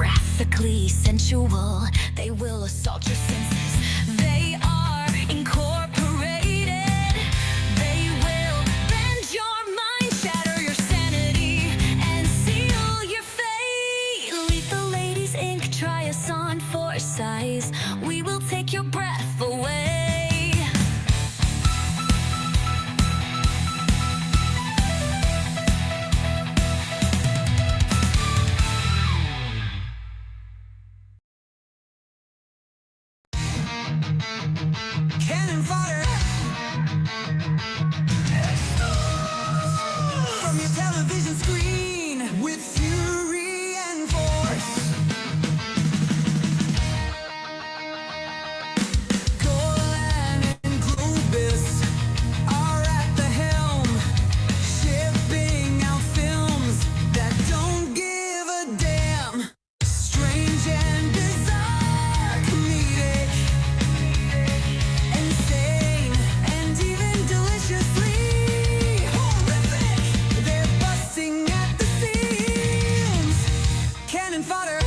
graphically sensual. They will assault your senses. They are incorporated. They will bend your mind, shatter your sanity, and seal your fate. Lethal Ladies Inc. Try us on for size. We will take your breath away. Cannon fodder from your television screen with fury and force. Golan-Globus are at the helm, shipping out films that don't give a damn. Strange and bizarre, comedic, insane, and even deliciously horrific. They're busting at the seams. Cannon fodder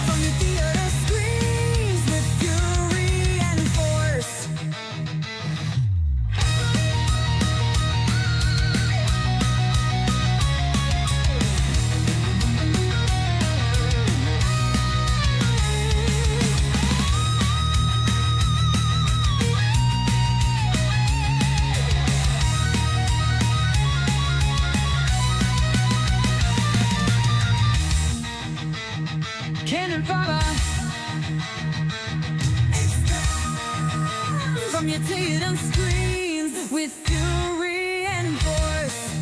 from your theater screens with fury and force. Cannon fodder from your theater screens with fury and force.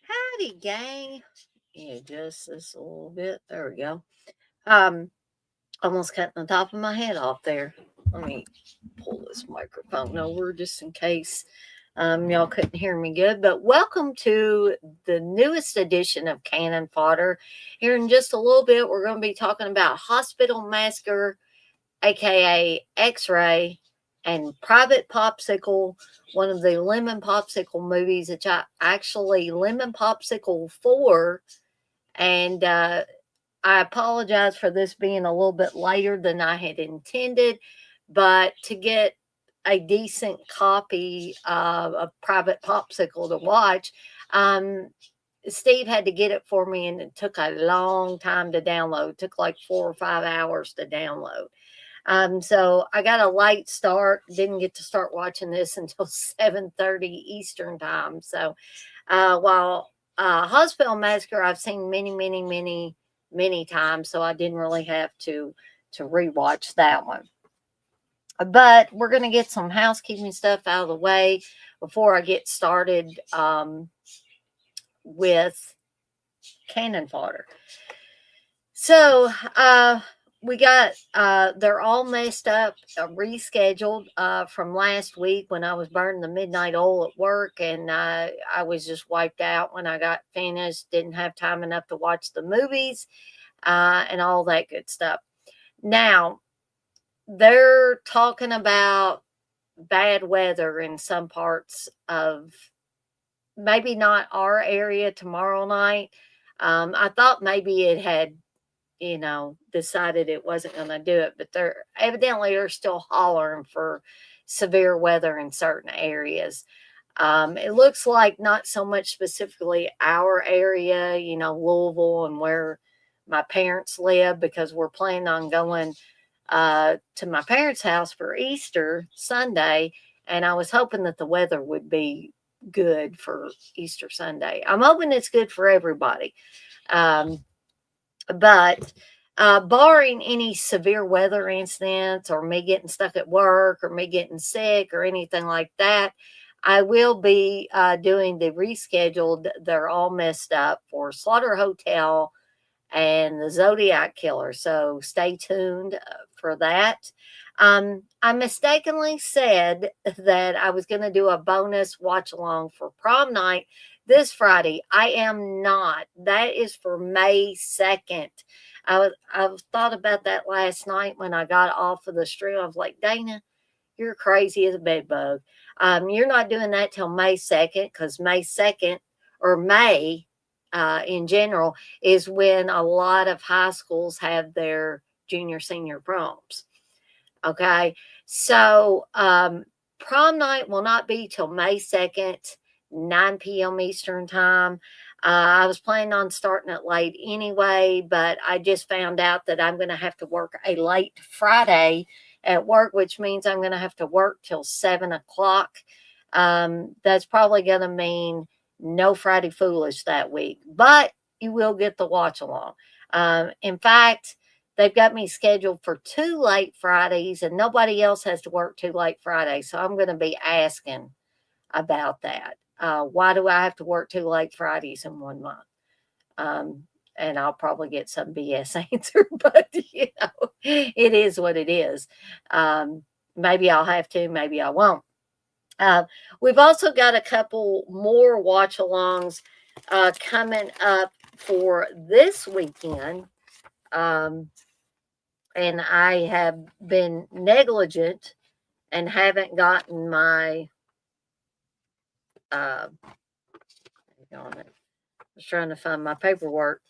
Howdy, gang. Yeah, just this a little bit. There we go. Almost cutting the top of my head off there. Let me pull this microphone over just in case y'all couldn't hear me good. But welcome to the newest edition of Cannon Fodder. Here in just a little bit, we're going to be talking about Hospital Massacre, aka X-Ray, and Private Popsicle, one of the Lemon Popsicle movies that I actually Lemon Popsicle 4. And I apologize for this being a little bit later than I had intended, but to get a decent copy of Private Popsicle to watch, Steve had to get it for me, and it took a long time to download. It took like 4 or 5 hours to download. So I got a late start. Didn't get to start watching this until 7:30 Eastern time. So while Hospital Massacre I've seen many times, so I didn't really have to rewatch that one. But we're going to get some housekeeping stuff out of the way before I get started with Cannon Fodder. So we got they're all messed up, rescheduled from last week when I was burning the midnight oil at work, and I was just wiped out when I got finished. Didn't have time enough to watch the movies and all that good stuff. Now they're talking about bad weather in some parts of maybe not our area tomorrow night. I thought maybe it had decided it wasn't going to do it, but they're still hollering for severe weather in certain areas. It looks like not so much specifically our area, Louisville and where my parents live, because we're planning on going to my parents' house for Easter Sunday, and I was hoping that the weather would be good for Easter Sunday. I'm hoping it's good for everybody. But barring any severe weather incidents or me getting stuck at work or me getting sick or anything like that, I will be doing the rescheduled They're All Messed Up for Slaughter Hotel and the Zodiac Killer. So stay tuned for that. I mistakenly said that I was going to do a bonus watch along for prom night this Friday. I am not. That is for May 2nd. I thought about that last night when I got off of the stream. I was like, Dana, you're crazy as a bed bug. You're not doing that till May 2nd, because May 2nd, or May in general, is when a lot of high schools have their junior senior proms. Okay. So prom night will not be till May 2nd, 9 p.m. Eastern time. I was planning on starting it late anyway, but I just found out that I'm going to have to work a late Friday at work, which means I'm going to have to work till 7 o'clock. That's probably going to mean no Friday Foolish that week, but you will get the watch along. In fact, they've got me scheduled for 2 late Fridays, and nobody else has to work 2 late Fridays. So I'm going to be asking about that. Why do I have to work 2 late Fridays in 1 month? And I'll probably get some BS answer, but it is what it is. Maybe I'll have to, maybe I won't. We've also got a couple more watch alongs coming up for this weekend. And I have been negligent and haven't gotten my hang on, I was trying to find my paperwork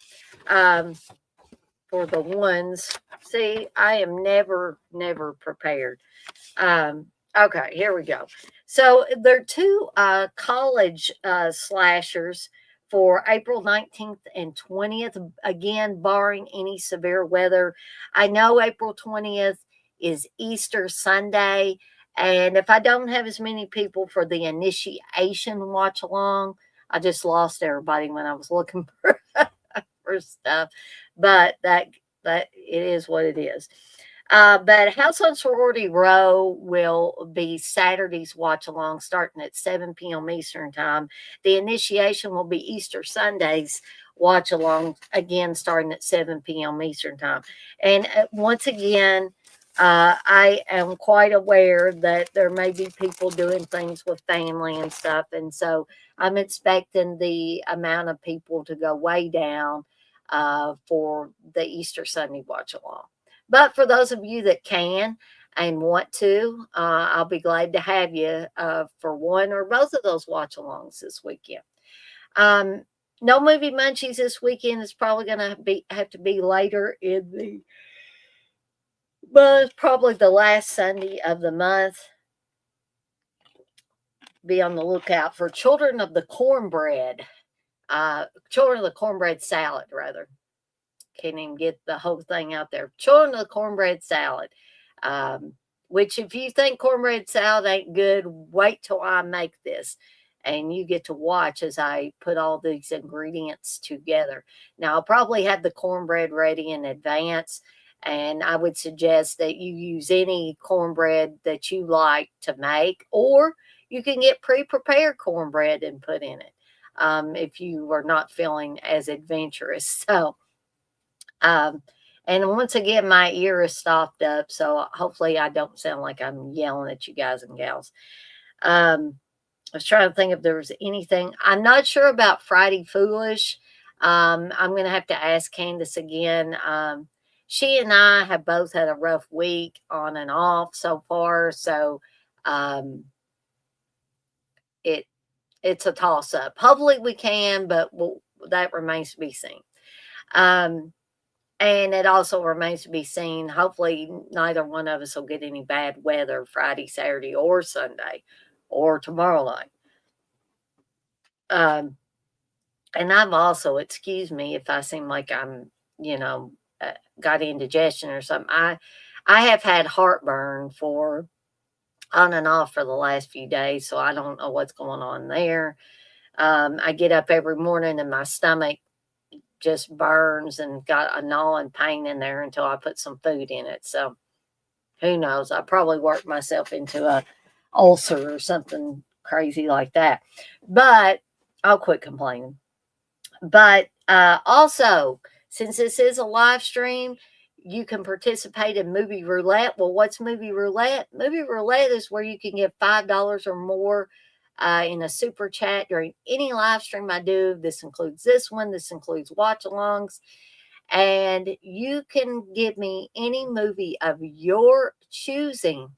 for the ones. See, I am never prepared. Okay, here we go. So there are 2 college slashers for April 19th and 20th, again, barring any severe weather. I know April 20th is Easter Sunday, and if I don't have as many people for the initiation watch along, I just lost everybody when I was looking for stuff, but that it is what it is. But House on Sorority Row will be Saturday's watch along starting at 7 p.m. Eastern time. The initiation will be Easter Sunday's watch along, again starting at 7 p.m. Eastern time. And once again, I am quite aware that there may be people doing things with family and stuff. And so I'm expecting the amount of people to go way down for the Easter Sunday watch along. But for those of you that can and want to, I'll be glad to have you for one or both of those watch alongs this weekend. No movie munchies this weekend. Is probably going to have to be later in the, but probably the last Sunday of the month. Be on the lookout for Children of the Cornbread. Children of the Cornbread Salad, rather. Can't even get the whole thing out there. Children of the Cornbread Salad. Which, if you think cornbread salad ain't good, wait till I make this. And you get to watch as I put all these ingredients together. Now, I'll probably have the cornbread ready in advance. And I would suggest that you use any cornbread that you like to make. Or you can get pre-prepared cornbread and put in it. If you are not feeling as adventurous. So, and once again, my ear is stopped up, so hopefully I don't sound like I'm yelling at you guys and gals. I was trying to think if there was anything. I'm not sure about Friday Foolish. I'm going to have to ask Candace again. She and I have both had a rough week on and off so far, so it's a toss-up. Hopefully we can, but that remains to be seen. And it also remains to be seen. Hopefully, neither one of us will get any bad weather Friday, Saturday, or Sunday, or tomorrow night. And I'm also, excuse me if I seem like I'm, got indigestion or something. I have had heartburn for on and off for the last few days, so I don't know what's going on there. I get up every morning and my stomach just burns and got a gnawing pain in there until I put some food in it. So who knows? I probably worked myself into a ulcer or something crazy like that. But I'll quit complaining. But also, since this is a live stream, you can participate in movie roulette. Well, what's movie roulette? Movie roulette is where you can give $5 or more in a super chat during any live stream I do. This includes this one. This includes watch alongs. And you can give me any movie of your choosing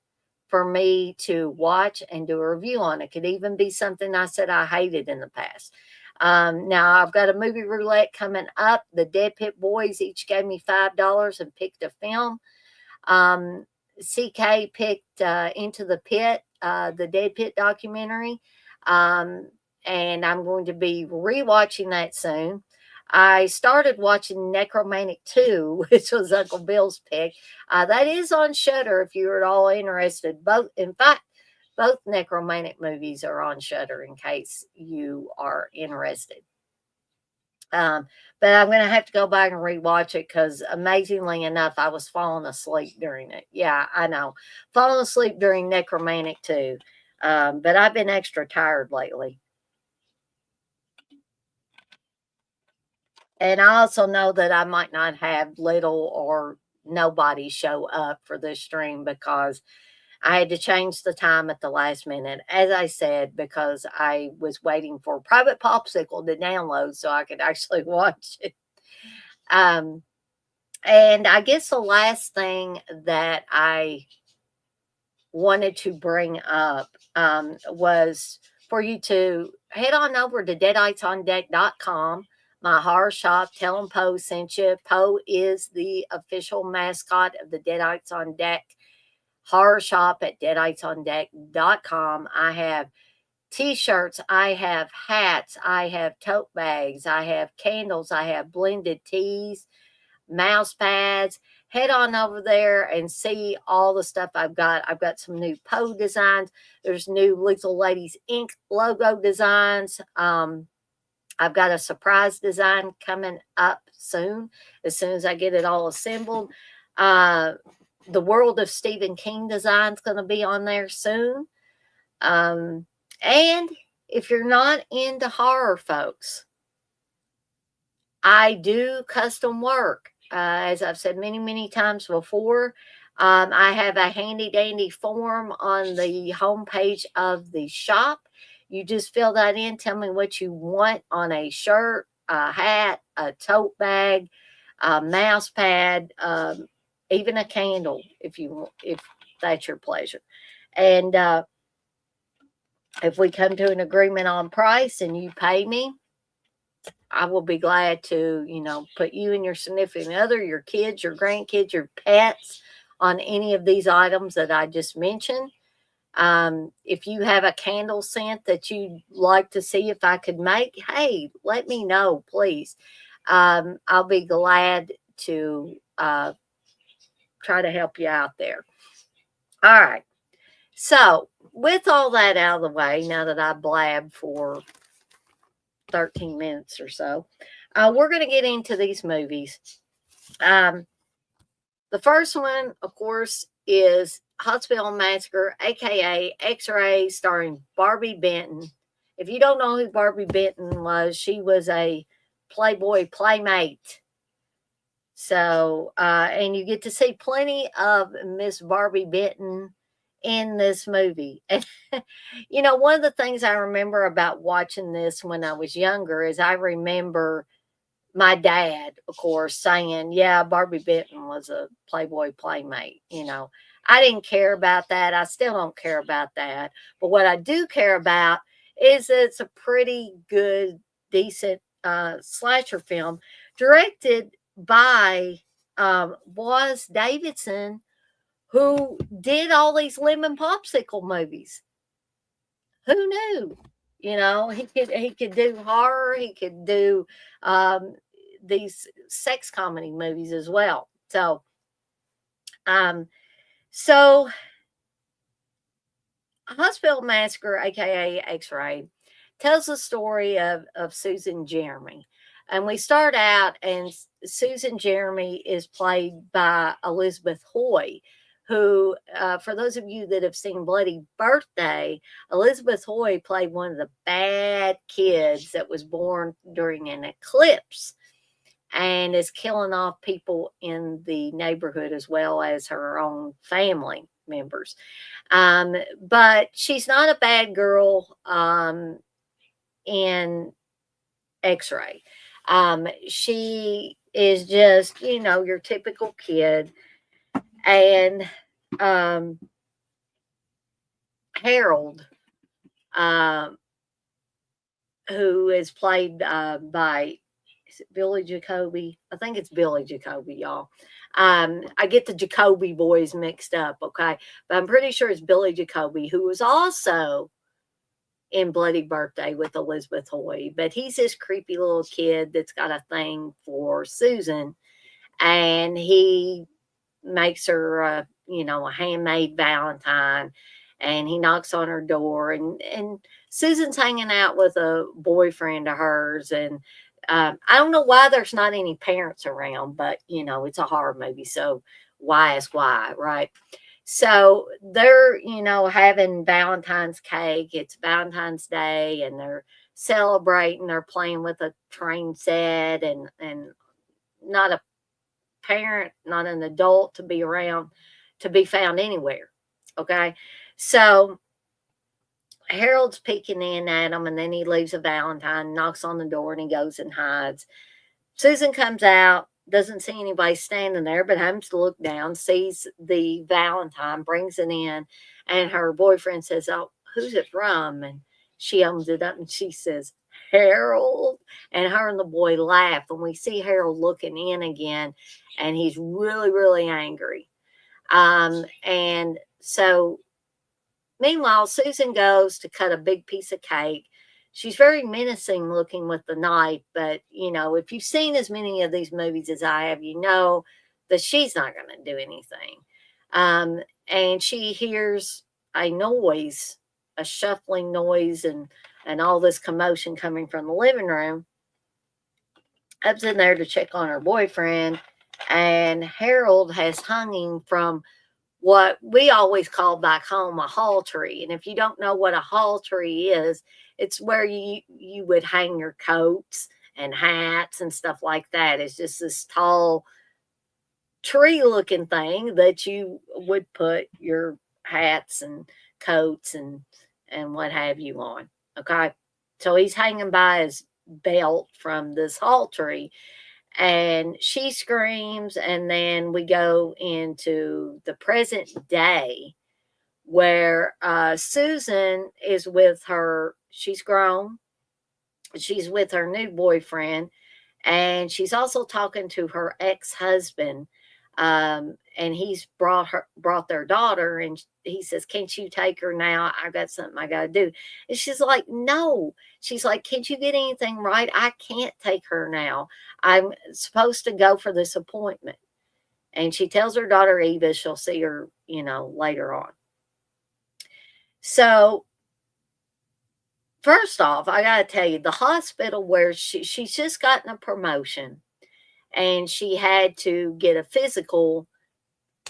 for me to watch and do a review on. It could even be something I said I hated in the past. Now, I've got a movie roulette coming up. The Dead Pit Boys each gave me $5 and picked a film. CK picked Into the Pit, the Dead Pit documentary. And I'm going to be rewatching that soon. I started watching Necromantic 2, which was Uncle Bill's pick. That is on Shudder if you're at all interested. Both, in fact, both Necromantic movies are on Shudder in case you are interested. But I'm going to have to go back and rewatch it because amazingly enough, I was falling asleep during it. Yeah, I know. Falling asleep during Necromantic 2. But I've been extra tired lately. And I also know that I might not have little or nobody show up for this stream because I had to change the time at the last minute, as I said, because I was waiting for Private Popsicle to download so I could actually watch it. And I guess the last thing that I wanted to bring up was for you to head on over to deaditesondeck.com. My horror shop. Tell them Poe sent you. Poe is the official mascot of the Deadites on Deck horror shop at deaditesondeck.com. I have t-shirts, I have hats, I have tote bags, I have candles, I have blended teas, mouse pads. Head on over there and see all the stuff I've got. I've got some new Poe designs. There's new Lethal Ladies Inc. logo designs. I've got a surprise design coming up soon as I get it all assembled. The World of Stephen King design is going to be on there soon. And if you're not into horror, folks, I do custom work. As I've said many, many times before, I have a handy dandy form on the homepage of the shop. You just fill that in. Tell me what you want on a shirt, a hat, a tote bag, a mouse pad, even a candle, if that's your pleasure. And if we come to an agreement on price and you pay me, I will be glad to, put you and your significant other, your kids, your grandkids, your pets on any of these items that I just mentioned. If you have a candle scent that you'd like to see if I could make, hey, let me know, please. I'll be glad to try to help you out there. All right. So with all that out of the way, now that I blabbed for 13 minutes or so, we're going to get into these movies. The first one, of course, is Hospital Massacre, aka X-Ray, starring Barbie Benton. If you don't know who Barbie Benton was, she was a Playboy playmate. So, and you get to see plenty of Miss Barbie Benton in this movie. And, one of the things I remember about watching this when I was younger is I remember my dad, of course, saying, yeah, Barbie Benton was a Playboy playmate. I didn't care about that. I still don't care about that. But what I do care about is that it's a pretty good, decent slasher film directed by Boaz Davidson, who did all these lemon popsicle movies. Who knew? He could do horror. He could do these sex comedy movies as well. So Hospital Massacre, aka X-Ray, tells the story of Susan Jeremy. And we start out, and Susan Jeremy is played by Elizabeth Hoy, who, for those of you that have seen Bloody Birthday, Elizabeth Hoy played one of the bad kids that was born during an eclipse. and is killing off people in the neighborhood as well as her own family members. But she's not a bad girl in X-Ray. She is just, your typical kid. And Harold, um, who is played by, is it Billy Jacoby? I think it's Billy Jacoby, y'all. I get the Jacoby boys mixed up, okay? But I'm pretty sure it's Billy Jacoby, who was also in Bloody Birthday with Elizabeth Hoy. But he's this creepy little kid that's got a thing for Susan, and he makes her, a handmade Valentine, and he knocks on her door, and Susan's hanging out with a boyfriend of hers, and I don't know why there's not any parents around, but it's a horror movie, so why is why, right? So they're, having Valentine's cake. It's Valentine's Day, and they're celebrating. They're playing with a train set, and not a parent, not an adult to be around, to be found anywhere. Okay. So Harold's peeking in at him, and then he leaves a Valentine, knocks on the door, and he goes and hides. Susan comes out, doesn't see anybody standing there, but happens to look down, sees the Valentine, brings it in, and her boyfriend says, "Oh, who's it from?" And she opens it up and she says, "Harold." And her and the boy laugh, and we see Harold looking in again, and he's really, really angry. And so meanwhile, Susan goes to cut a big piece of cake. She's very menacing looking with the knife, but if you've seen as many of these movies as I have, you know that she's not going to do anything. And she hears a noise, a shuffling noise, and all this commotion coming from the living room. Up's in there to check on her boyfriend, and Harold has hung him from what we always call back home a hall tree. And if you don't know what a hall tree is, it's where you would hang your coats and hats and stuff like that. It's just this tall tree looking thing that you would put your hats and coats and what have you on. Okay. So he's hanging by his belt from this hall tree, and she screams, and then we go into the present day where Susan is with her, she's grown, she's with her new boyfriend, and she's also talking to her ex-husband, and he's brought their daughter, and he says, "Can't you take her now? I got something I gotta do." And she's like, "No." She's like, "Can't you get anything right? I can't take her now. I'm supposed to go for this appointment." And she tells her daughter Eva she'll see her, later on. So first off, I gotta tell you, the hospital where she's just gotten a promotion, and she had to get a physical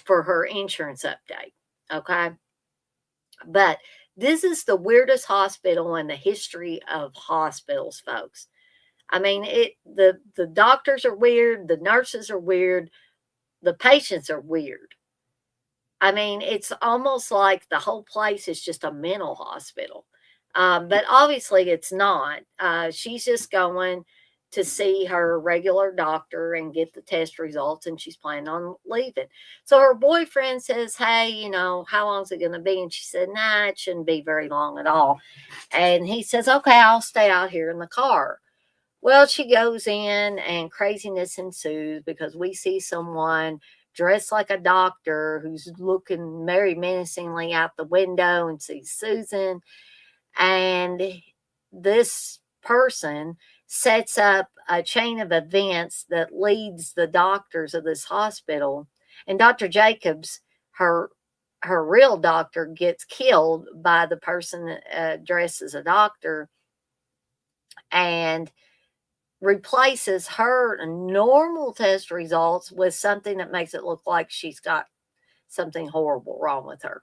for her insurance update. Okay. But this is the weirdest hospital in the history of hospitals, folks. I mean, the doctors are weird, the nurses are weird, the patients are weird. I mean, it's almost like the whole place is just a mental hospital. But obviously, it's not. She's just going to see her regular doctor and get the test results, and she's planning on leaving. So her boyfriend says, "Hey, how long is it going to be?" And she said, "Nah, it shouldn't be very long at all." And he says, "Okay, I'll stay out here in the car." Well, she goes in, and craziness ensues because we see someone dressed like a doctor who's looking very menacingly out the window and sees Susan. And this person sets up a chain of events that leads the doctors of this hospital. And Dr. Jacobs, her real doctor, gets killed by the person dressed as a doctor, and replaces her normal test results with something that makes it look like she's got something horrible wrong with her.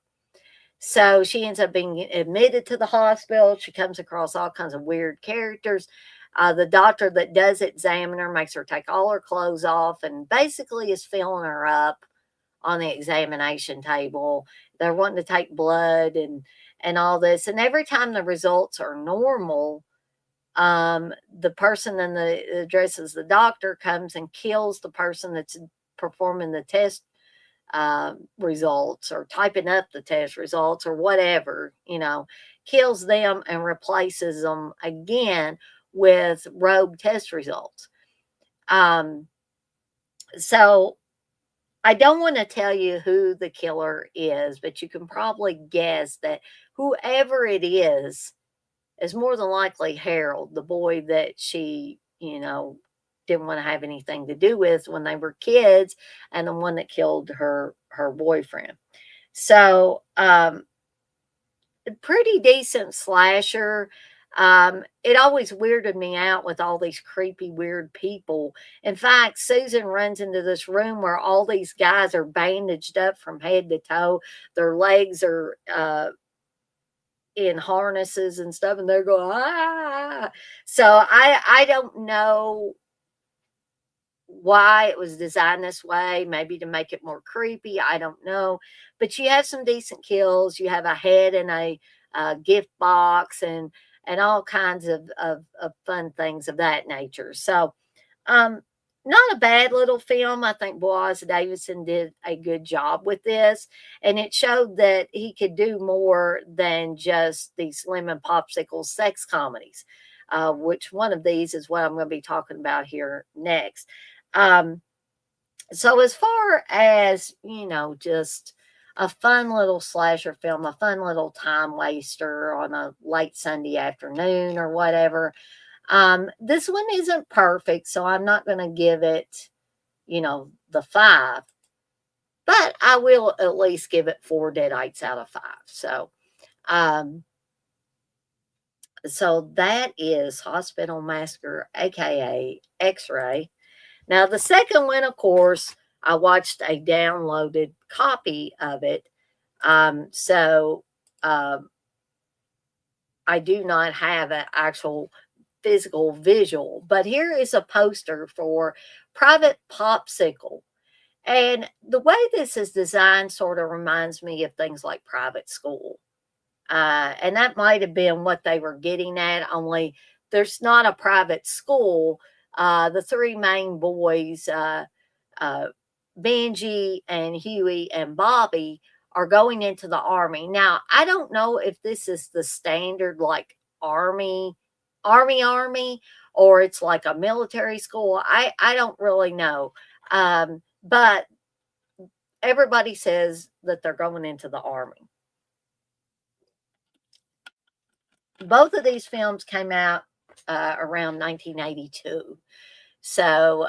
So she ends up being admitted to the hospital. She comes across all kinds of weird characters. The doctor that does examine her makes her take all her clothes off and basically is filling her up on the examination table. They're wanting to take blood and all this. And every time the results are normal, the person in the dress as the doctor comes and kills the person that's performing the test results or typing up the test results or whatever, kills them and replaces them again with rogue test results. So I don't want to tell you who the killer is, but you can probably guess that whoever it is more than likely Harold, the boy that she, didn't want to have anything to do with when they were kids, and the one that killed her boyfriend. So, pretty decent slasher. It always weirded me out with all these creepy, weird people. In fact, Susan runs into this room where all these guys are bandaged up from head to toe. Their legs are in harnesses and stuff, and they're going ah. So I don't know why it was designed this way, maybe to make it more creepy, I don't know. But you have some decent kills. You have a head in a gift box and all kinds of fun things of that nature. So um not a bad little film. I think Boaz Davidson did a good job with this, and it showed that he could do more than just these lemon popsicle sex comedies, which one of these is what I'm going to be talking about here next. Um, so as far as, just a fun little slasher film, a fun little time waster on a late Sunday afternoon or whatever, this one isn't perfect, so I'm not going to give it, the 5, but I will at least give it 4 deadites out of 5. Um, so that is Hospital Massacre, aka X-Ray. Now, the second one, of course, I watched a downloaded copy of it. So I do not have an actual physical visual, but here is a poster for Private Popsicle. And the way this is designed sort of reminds me of things like Private School. And that might have been what they were getting at, only there's not a private school. The 3 main boys, uh, Benji and Huey and Bobby, are going into the army. Now, I don't know if this is the standard like army, or it's like a military school. I don't really know. But everybody says that they're going into the army. Both of these films came out around 1982. So,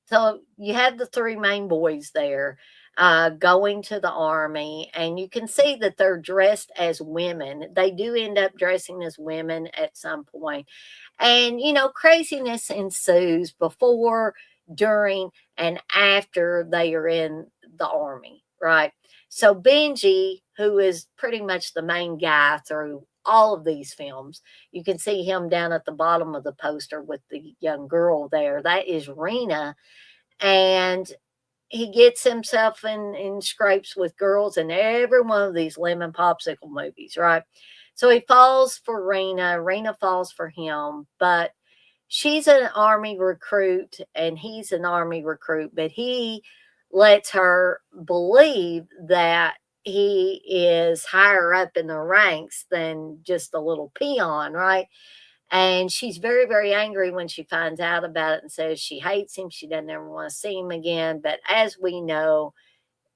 so you have the 3 main boys there going to the army, and you can see that they're dressed as women. They do end up dressing as women at some point. And, craziness ensues before, during, and after they are in the army, right? So Benji, who is pretty much the main guy through all of these films, you can see him down at the bottom of the poster with the young girl there. That is Rena. And he gets himself in scrapes with girls in every one of these lemon popsicle movies, right? So he falls for Rena. Rena falls for him, but she's an army recruit and he's an army recruit, but he lets her believe that he is higher up in the ranks than just a little peon, right? And she's very, very angry when she finds out about it and says she hates him. She doesn't ever want to see him again. But as we know,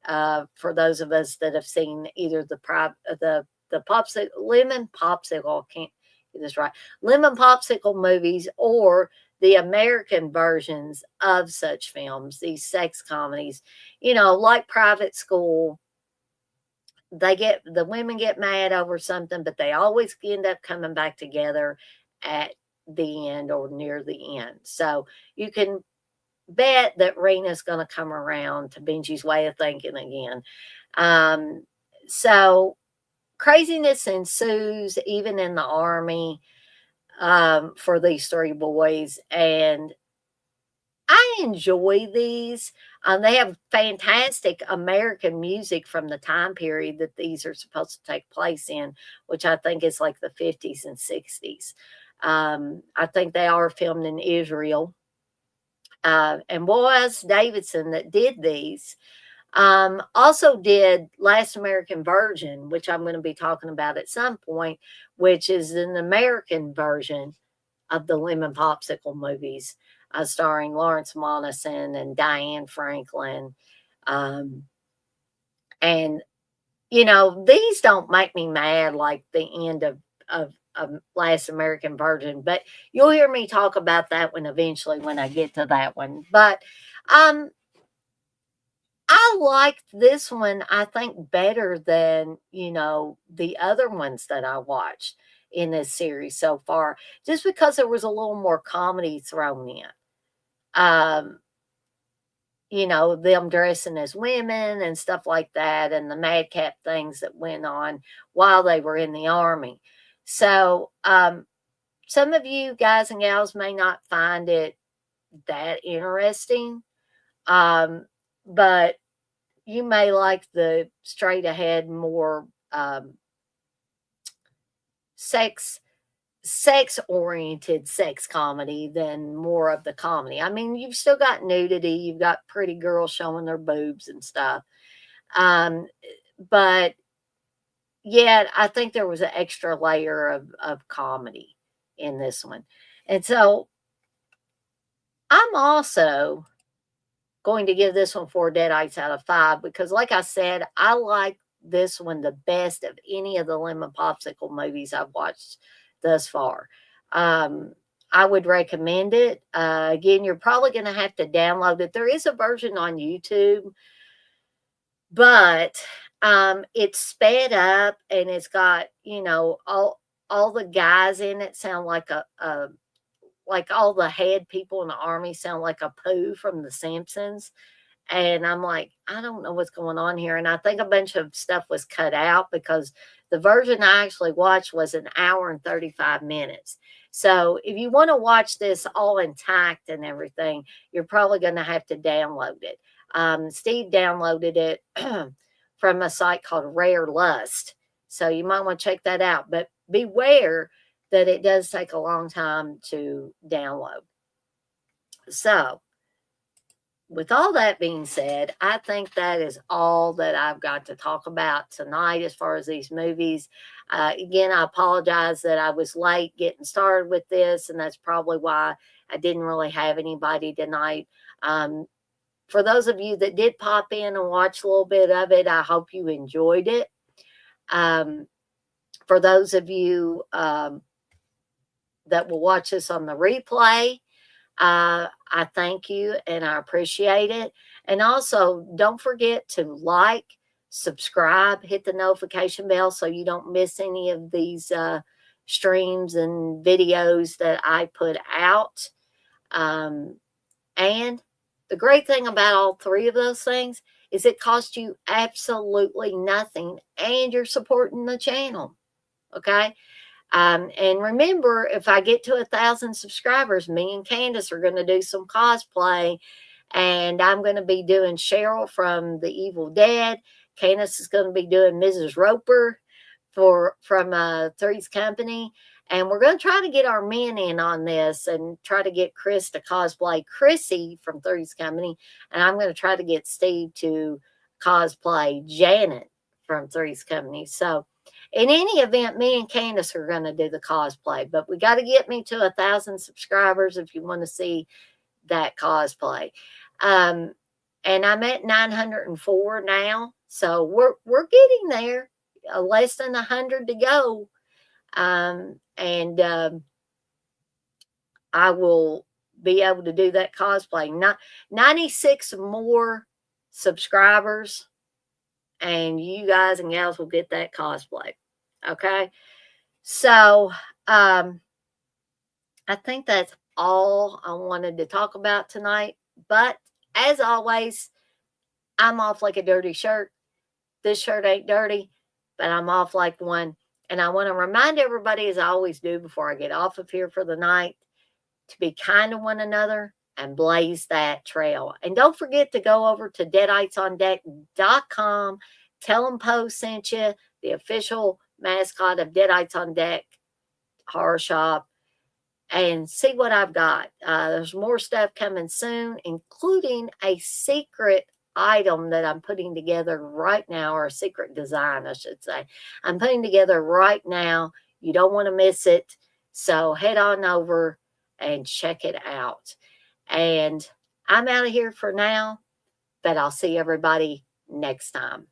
for those of us that have seen either the popsicle, lemon popsicle, I can't get this right, lemon popsicle movies, or the American versions of such films, these sex comedies, like Private School, the women get mad over something, but they always end up coming back together at the end or near the end. So you can bet that Rena's going to come around to Benji's way of thinking again. Um, So craziness ensues even in the army for these three boys, and I enjoy these. They have fantastic American music from the time period that these are supposed to take place in, which I think is like the 50s and 60s. I think they are filmed in Israel. And Boaz Davidson, that did these, also did Last American Virgin, which I'm going to be talking about at some point, which is an American version of the Lemon Popsicle movies, starring Lawrence Monason and Diane Franklin. Um, and, these don't make me mad like the end of Last American Virgin, but you'll hear me talk about that one eventually when I get to that one. But um, I liked this one, I think, better than, the other ones that I watched in this series so far, just because there was a little more comedy thrown in. Um, them dressing as women and stuff like that, and the madcap things that went on while they were in the army. So, some of you guys and gals may not find it that interesting, but you may like the straight ahead, more sex oriented sex comedy than more of the comedy. I mean, you've still got nudity, you've got pretty girls showing their boobs and stuff. Um, but yet I think there was an extra layer of comedy in this one. And so I'm also going to give this one 4 deadites out of 5 because, like I said, I like this one the best of any of the Lemon Popsicle movies I've watched thus far. Um, I would recommend it. Again, you're probably going to have to download it. There is a version on YouTube, but it's sped up and it's got all the guys in it sound like a like all the head people in the army sound like a poo from The Simpsons. And I'm like, I don't know what's going on here. And I think a bunch of stuff was cut out because the version I actually watched was an hour and 35 minutes. So if you want to watch this all intact and everything, you're probably going to have to download it. Steve downloaded it from a site called Rare Lust. So you might want to check that out. But beware that it does take a long time to download. So, with all that being said, I think that is all that I've got to talk about tonight as far as these movies. Again, I apologize that I was late getting started with this, and that's probably why I didn't really have anybody tonight. For those of you that did pop in and watch a little bit of it, I hope you enjoyed it. For those of you that will watch this on the replay, I thank you and I appreciate it. And also, don't forget to like, subscribe, hit the notification bell so you don't miss any of these streams and videos that I put out. And the great thing about all three of those things is it costs you absolutely nothing and you're supporting the channel. Okay. And remember, if I get to 1,000 subscribers, me and Candace are going to do some cosplay, and I'm going to be doing Cheryl from The Evil Dead. Candace is going to be doing Mrs. Roper from Three's Company, and we're going to try to get our men in on this and try to get Chris to cosplay Chrissy from Three's Company, and I'm going to try to get Steve to cosplay Janet from Three's Company. So, in any event, me and Candace are going to do the cosplay, but we got to get me to 1,000 subscribers if you want to see that cosplay. And I'm at 904 now, so we're getting there. Less than 100 to go, and I will be able to do that cosplay. 96 more subscribers, and you guys and gals will get that cosplay. Okay. So, I think that's all I wanted to talk about tonight. But as always, I'm off like a dirty shirt. This shirt ain't dirty. but I'm off like one. And I want to remind everybody, as I always do before I get off of here for the night, to be kind to one another and blaze that trail. And don't forget to go over to deaditesondeck.com. Tell them Poe sent you, the official mascot of Deadites on Deck Horror Shop, and see what I've got. There's more stuff coming soon, including a secret item that I'm putting together right now, or a secret design, I should say. I'm putting together right now. You don't want to miss it. So head on over and check it out. And I'm out of here for now, but I'll see everybody next time.